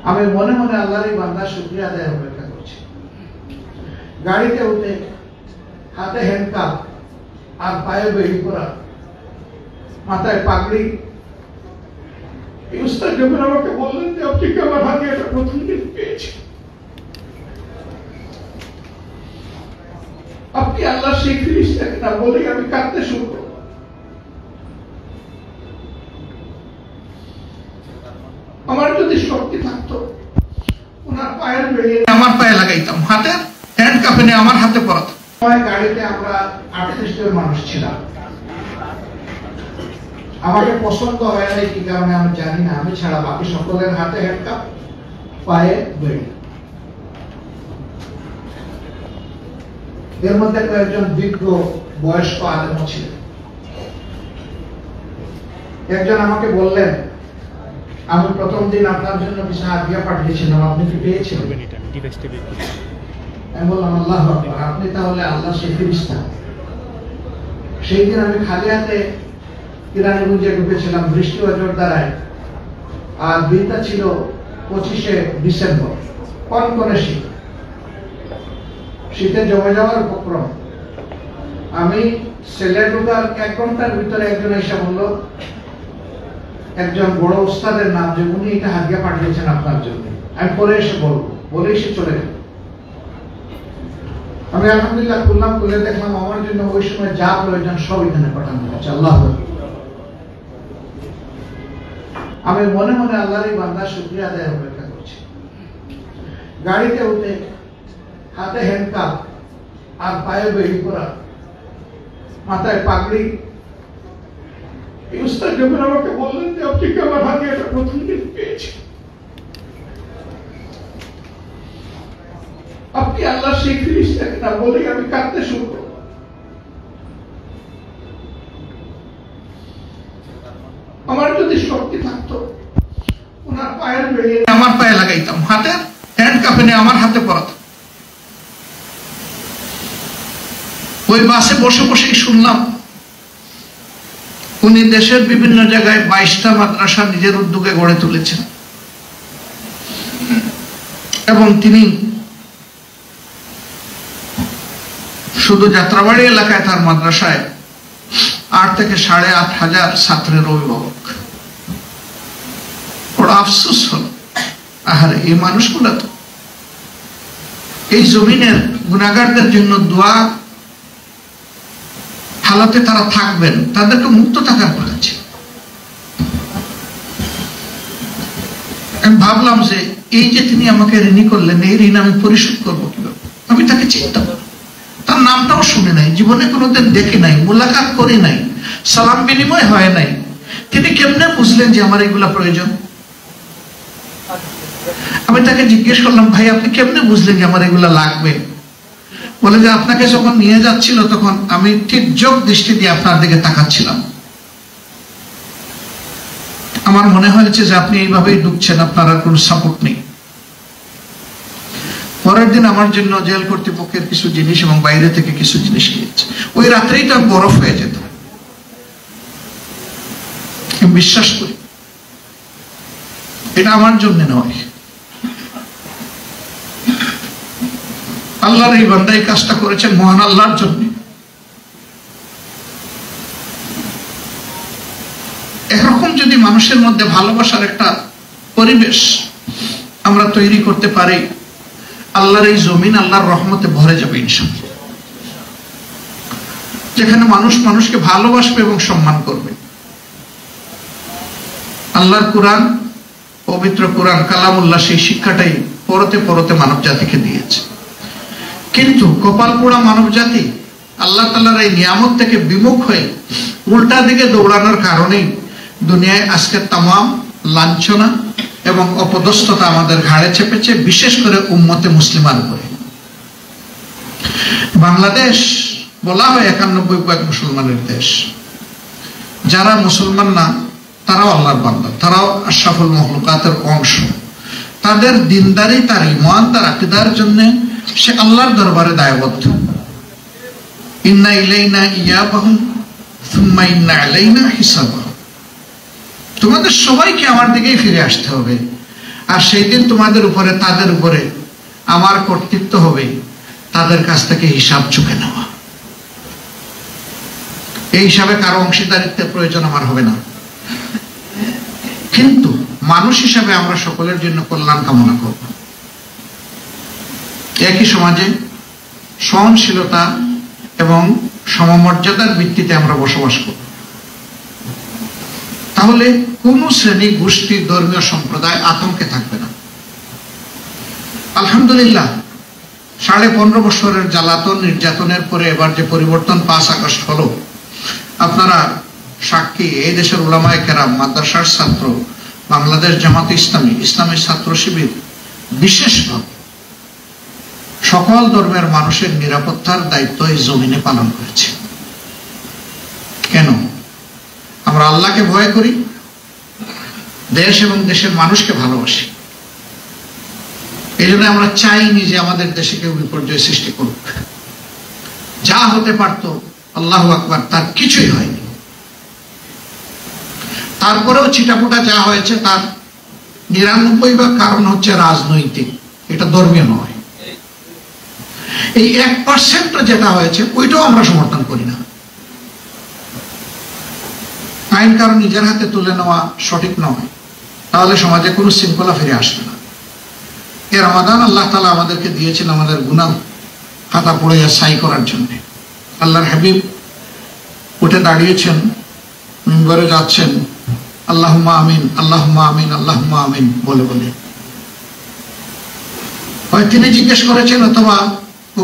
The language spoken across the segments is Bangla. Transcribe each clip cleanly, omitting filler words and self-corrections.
আমি মনে মনে আল্লাহরই বান্দা শুকরিয়া আদায়ের অপেক্ষা করছি। গাড়িতে উঠে হাতে হ্যান্ডকাপ আর পায়ে বেড়ি পরা, মাথায় পাগড়ি, উস্তাদ যখন আমাকে বললেন যে আপনি কি আমার হাতে একটা প্রথম দিন পেয়েছেন, আপনি আল্লাহ সেই ফিরিস্তাকে না বলেই আমি কাঁদতে শুরু করব। আমার যদি শক্তি থাকতো ওনার পায়ের বেড়িয়ে আমার পায়ে লাগাইতাম, হাতে হ্যান্ড কাপে নিয়ে আমার হাতে পরাতাম। গাড়িতে আমরা 38 জন মানুষ ছিলাম। আমাকে পছন্দ হয় নাই কি কারণে আমি জানি না, আমি ছাড়া বাকি সকলের হাতে হ্যান্ড কাপ, পায়ে বেড়ি। এর মধ্যে কয়েকজন বিজ্ঞ বয়স্ক আলেম ছিলেন। একজন আমাকে বললেন, আমি প্রথম দিন আপনার জন্য কিছু হাদিয়া পাঠিয়েছিলাম, আপনি কি পেয়েছেন? আমি বললাম আল্লাহু আকবার, আপনি তাহলে আল্লাহ সেই ফেরেশতা। সেই দিন আমি খালি হাতে কিরানীগঞ্জে ঢুকেছিলাম বৃষ্টি ও ঝড় দ্বারায়, আর দিনটা ছিল 25শে ডিসেম্বর, কনকনে শীত, শীতে জমে যাওয়ার উপক্রম। আমি সেলে ঢুকার 1 ঘন্টার ভিতরে একজন এসে বলল, একজন বড় ওস্তাদের নাম, যে উনি এটা হাদিয়া পাঠিয়েছেন আপনার জন্য, আমি পরে এসে বলবো, বলে এসে চলে গেল। আমি আলহামদুলিল্লাহ খুললাম, খুলে দেখলাম আমার জন্য ওই সময় যা প্রয়োজন সব এখানে পাঠানো হয়েছে। আল্লাহ, আমি মনে মনে আল্লাহরই বান্দা শুকরিয়া আদায়ের অপেক্ষা করছি। গাড়িতে উঠে হাতে হ্যান্ডকাপ আর পায়ে বেড়ি পরা, মাথায় পাগড়ি, উস্তাদ যখন আমাকে বললেন যে আপনি কি আমার হাতে একটা প্রথম দিন পেয়েছেন, আপনি আল্লাহ সেই ফিরিস্তাকে না বলেই আমি কাঁদতে শুরু করব। আমার যদি শক্তি থাকতো ওনার পায়ের বেড়িয়ে আমার পায়ে লাগাইতাম, হাতে হ্যান্ড কাপে নিয়ে আমার হাতে পরাতাম। ওই বাসে বসে বসেই শুনলাম উনি দেশের বিভিন্ন জায়গায় 22টা মাদ্রাসা নিজের উদ্যোগে গড়ে তুলেছেন, এবং তিনি শুধু যাত্রাবাড়ি এলাকায় তার মাদ্রাসায় 8 থেকে 8,500 ছাত্রের অভিভাবক। বড় আফসোস হল, আহারে এই মানুষগুলা তো এই জমিনের গুনাহগারদের জন্য দোয়া হালাতে তারা থাকবেন, তাদেরকে মুক্ত থাকার বলেছে। আমি ভাবলাম যে এই যে তিনি আমাকে ঋণী করলেন, এই ঋণ আমি পরিশোধ করবো কিভাবে। আমি তাকে চিন্তা করব, তার নামটাও শুনে নাই, জীবনে কোনোদিন দেখে নাই, মোলাকাত করি নাই, সালাম বিনিময় হয় নাই। তিনি কেমনে বুঝলেন যে আমার এগুলা প্রয়োজন? আমি তাকে জিজ্ঞেস করলাম, ভাই আপনি কেমনে বুঝলেন যে আমার এগুলা লাগবে? বলে যে আপনাকে যখন নিয়ে যাচ্ছিল তখন আমি ঠিক যোগ দৃষ্টি দিয়ে আপনার দিকে তাকাচ্ছিলাম, আমার মনে হয়েছে যে আপনি এইভাবেই ঢুকছেন, আপনার আর কোনো সাপোর্ট নেই। পরের দিন আমার জন্য জেল কর্তৃপক্ষের কিছু জিনিস এবং বাইরে থেকে কিছু জিনিস নিয়েছে। ওই রাত্রেই তো বরফ হয়ে যেত। বিশ্বাস করি এটা আমার জন্য নয়, আল্লাহর এই বান্দা এই কাজটা করেছেন মহান আল্লাহর জন্য। এরকম যদি মানুষের মধ্যে ভালোবাসার একটা পরিবেশ আমরা তৈরি করতে পারি, আল্লাহর এই জমিন আল্লাহর রহমতে ভরে যাবে ইনশাআল্লাহ। যেখানে মানুষ মানুষকে ভালোবাসবে এবং সম্মান করবে। আল্লাহর কোরআন, পবিত্র কোরআন কালামুল্লাহ, সেই শিক্ষাটাই পরতে পরতে মানব জাতিকে দিয়েছে। কিন্তু কপাল পোড়া মানব জাতি আল্লাহ তাআলার এই নিয়ামত থেকে বিমুখ হয়ে উল্টা দিকে দৌড়ানোর কারণেই দুনিয়ায় আজকে তামাম লাঞ্ছনা এবং অপদস্থতা আমাদের ঘাড়ে চেপেছে, বিশেষ করে উম্মতে মুসলিমার উপরে। বাংলাদেশ বলা হয় 91% মুসলমানের দেশ। যারা মুসলমান না তারাও আল্লাহর বান্দা, তারাও আশরাফুল মাখলুকাতের অংশ। তাদের দিনদারি, তার ঈমান, তার আকীদার জন্য সে আল্লাহর দরবারে দায়বদ্ধ। ইন্না ইলাইনা ইয়াবাহুম সুম্মা ইন্না আলাইনা হিসাবাহুম। তোমাদের সবাইকে আমার দিকেই ফিরে আসতে হবে, আর সেই দিন তোমাদের উপরে, তাদের উপরে আমার কর্তৃত্ব হবে তাদের কাছ থেকে হিসাব চুকে নেওয়া। এই হিসাবে কারো অংশীদারিত্বের প্রয়োজন আমার হবে না, কিন্তু মানুষ হিসাবে আমরা সকলের জন্য কল্যাণ কামনা করব। একই সমাজে সহনশীলতা এবং সমমর্যাদার ভিত্তিতে আমরা বসবাস করব। তাহলে কোন শ্রেণী, গোষ্ঠী, ধর্মীয় সম্প্রদায় আতঙ্কে থাকবে না। আলহামদুলিল্লাহ, 15.5 বছরের জ্বালাতন নির্যাতনের পরে এবার যে পরিবর্তন 5 আগস্ট হলো, আপনারা সাক্ষী। এই দেশের উলামায়ে কেরাম, মাদ্রাসার ছাত্র, বাংলাদেশ জামাত ইসলামী, ইসলামী ছাত্র শিবির বিশেষভাবে সকল ধর্মের মানুষের নিরাপত্তার দায়িত্ব এই জমিনে পালন করেছে। কেন? আমরা আল্লাহকে ভয় করি, দেশ এবং দেশের মানুষকে ভালোবাসি। এই জন্য আমরা চাইনি যে আমাদের দেশে কেউ বিপর্যয় সৃষ্টি করুক। যা হতে পারত, আল্লাহু আকবার, তার কিছুই হয়নি। তারপরেও ছিটাফোটা যা হয়েছে তার 99 কারণ হচ্ছে রাজনৈতিক, এটা ধর্মীয় নয়। এই 1% যেটা হয়েছে ওইটাও আমরা সমর্থন করি না। আইন কারণ নিজের হাতে তুলে নেওয়া সঠিক নয়, তাহলে সমাজে কোনো শৃঙ্খলা ফিরে আসবে না। এর রমাদান আল্লাহ তাআলা আমাদেরকে দিয়েছেন আমাদের গুনাহ খাতা পড়ে সাই করার জন্য। আল্লাহর হাবিব উঠে দাঁড়িয়েছেন, মিম্বরে যাচ্ছেন, আল্লাহুম্মা আমিন, আল্লাহুম্মা আমিন, আল্লাহুম্মা আমিন বলে বলে। হয় তিনি জিজ্ঞেস করেছেন অথবা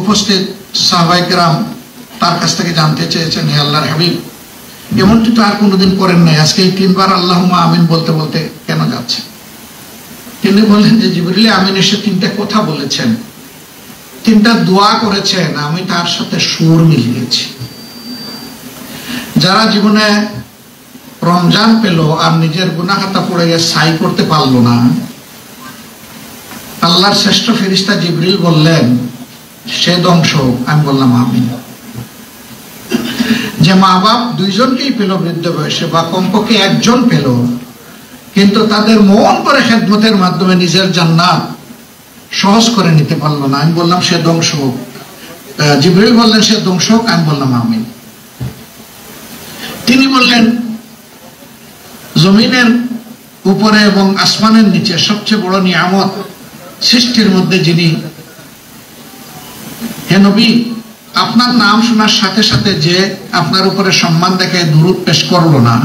উপস্থিত সাহাবায়ে কেরাম তার কাছ থেকে জানতে চেয়েছেন, হে আল্লাহর হাবিব, এমনটি তো আর কোনোদিন করেন নাই, আজকে এই 3 বার আল্লাহুম্মা আমিন বলতে বলতে কেন যাচ্ছে? তিনি বললেন যে জিবরিল আমিন এসে 3টা কথা বলেছেন, 3টা দোয়া করেছেন, আমি তার সাথে সুর মিলিয়েছি। যারা জীবনে রমজান পেল আর নিজের গুনাহ খাতা পড়ে সাই করতে পারলো না, আল্লাহর শ্রেষ্ঠ ফেরেশতা জিবরিল বললেন সে ধ্বংস। আমি বললাম আমিন। যে মা বাপ 2জনকেই পেল বৃদ্ধ বয়সে, বা কমপক্ষে 1জন পেল, কিন্তু তাদের মন করে খেদমতের মাধ্যমে নিজের জান্নাত সহজ করে নিতে পারলো না, আমি বললাম সে ধ্বংস। জিবরিল বললেন সে ধ্বংস, আমি বললাম আমিন। তিনি বললেন জমিনের উপরে এবং আসমানের নিচে সবচেয়ে বড় নিয়ামত সৃষ্টির মধ্যে যিনি, হে নবী, আপনার নাম শোনার সাথে সাথে যে আপনার উপরে সম্মান দেখে দুরূদ পেশ করলো না,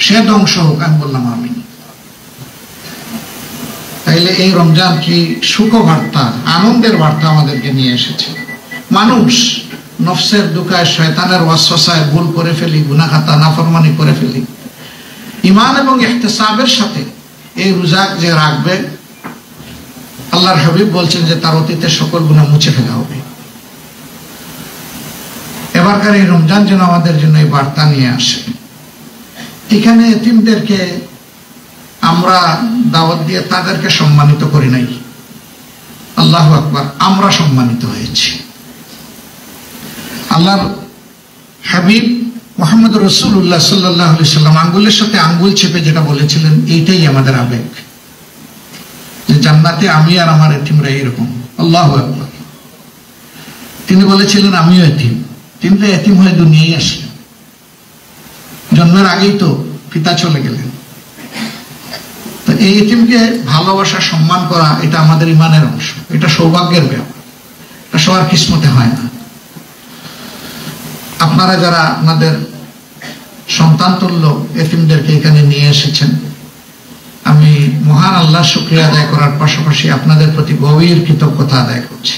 সে ধ্বংস হোক। আমি বললাম আমিন। তাইলে এই রমজান কি সুখবার্তা, আনন্দের বার্তা আমাদেরকে নিয়ে এসেছে। মানুষ নফসের দুকায়, শয়তানের ওয়াসওয়াসায় ভুল করে ফেলি, গুনাহ খাতা নাফরমানি করে ফেলি। ঈমান এবং ইহতিসাবের সাথে এই রোজা যে রাখবে, আল্লাহর হাবিব বলছেন যে তার অতীতের সকল গুনাহ মুছে ফেলা হবে। এবারকার এই রমজান যেন আমাদের জন্য এই বার্তা নিয়ে আসে। এখানে এতিমদেরকে আমরা দাওয়াত দিয়ে তাদেরকে সম্মানিত করি নাই, আল্লাহু আকবার, আমরা সম্মানিত হয়েছি। আল্লাহর হাবিব মুহাম্মদ রাসূলুল্লাহ সাল্লাল্লাহু আলাইহি সাল্লাম আঙ্গুলের সাথে আঙ্গুল চেপে যেটা বলেছিলেন, এইটাই আমাদের আবেগ, যে জান্নাতে আমি আর আমার এতিমরা এরকম। আল্লাহু আকবার। তিনি বলেছিলেন আমিও এতিম। তিনি তো এতিম হয়ে দুনিয়ায় আসলেন, জন্মের আগেই তো পিতা চলে গেলেন। তো এই এতিমকে ভালোবাসা, সম্মান করা, এটা আমাদের ঈমানের অংশ, এটা সৌভাগ্যের ব্যাপার, এটা সবার কিসমতে হয় না। আপনারা যারা আপনাদের সন্তান তুল্য এতিমদেরকে এখানে নিয়ে এসেছেন, আমি মহান আল্লাহর শুকরিয়া আদায় করার পাশাপাশি আপনাদের প্রতি গভীর কৃতজ্ঞতা আদায় করছি।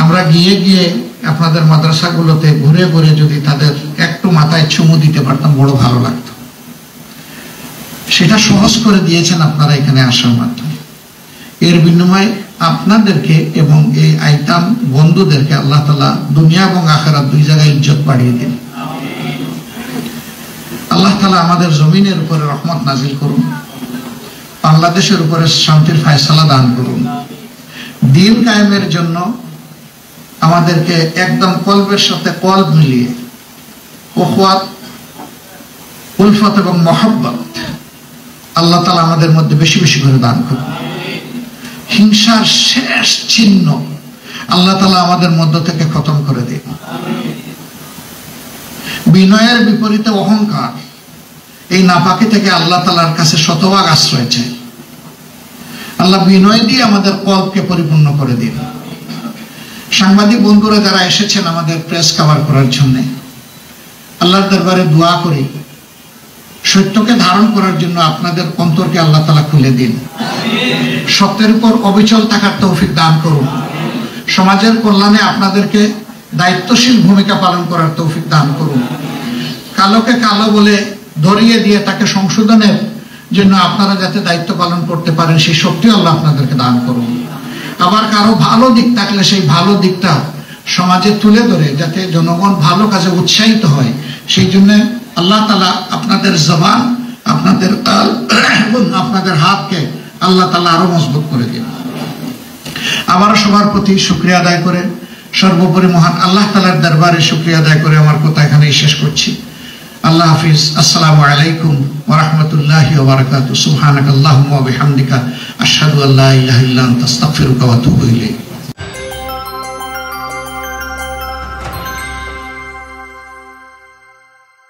আমরা গিয়ে গিয়ে আপনাদের মাদ্রাসাগুলোতে ঘুরে ঘুরে যদি তাদের একটু মাথায় চুমু দিতে পারতাম, বড় ভালো লাগতো। সেটা সহজ করে দিয়েছেন আপনারা এখানে আসার মাধ্যমে। এর বিনিময়ে আপনাদেরকে এবং এই আইতাম বন্ধুদেরকে আল্লাহ তাআলা দুনিয়া এবং আখিরাত 2 জায়গায় ইজ্জত বাড়িয়ে দিন। আল্লাহ তাআলা আমাদের জমিনের উপরে রহমত নাজিল করুন, বাংলাদেশের উপরে শান্তির ফয়সালা দান করুন। দিন কায়েমের জন্য আমাদেরকে একদম কলবের সাথে কলব মিলিয়ে উখওয়াত, উলফত এবং মহব্বত আল্লাহ তাআলা আমাদের মধ্যে বেশি বেশি করে দান করুন। হিংসার শেষ চিহ্ন আল্লাহ তাআলা আমাদের মধ্য থেকে খতম করে দিন। বিনয়ের বিপরীতে অহংকার, এই নাপাকি থেকে আল্লাহ তাআলার কাছে শতভাগ আশ্রয় চাই। আল্লাহ বিনয় দিয়ে আমাদের কল্পকে পরিপূর্ণ করে দিন। সাংবাদিক বন্ধুরা যারা এসেছেন আমাদের প্রেস কভার করার জন্য, আল্লাহর দরবারে দোয়া করি সত্যকে ধারণ করার জন্য আপনাদের অন্তরকে আল্লাহ তাআলা খুলে দিন। সত্যের উপর অবিচল থাকার তৌফিক দান করুন। সমাজের কল্যাণে আপনাদেরকে দায়িত্বশীল ভূমিকা পালন করার তৌফিক দান করুন। কালোকে কালো বলে ধরিয়ে দিয়ে তাকে সংশোধনের জন্য আপনারা যাতে দায়িত্ব পালন করতে পারেন সেই শক্তি আল্লাহ আপনাদেরকে দান করুন। আবার কারো ভালো দিক থাকলে সেই ভালো দিকটা সমাজে তুলে ধরে যাতে জনগণ ভালো কাজে উৎসাহিত হয়, সেই জন্য আল্লাহ তাআলা আপনাদের জবান, আপনাদের কাল এবং আপনাদের হাতকে আল্লাহ তাআলা আরো মজবুত করে দিন। আবার সবার প্রতি শুকরিয়া আদায় করে, সর্বোপরি মহান আল্লাহ তাআলার দরবারে শুকরিয়া আদায় করে আমার কথা এখানেই শেষ করছি। আল্লাহ হাফিজ। আসসালামু আলাইকুম ওয়া রাহমাতুল্লাহি ওয়া বারাকাতুহু। সুবহানাকাল্লাহুম্মা ওয়া বিহামদিকা আশহাদু আল্লা ইলাহা ইল্লা আনতা আস্তাগফিরুকা ওয়া আতুবু ইলাইক।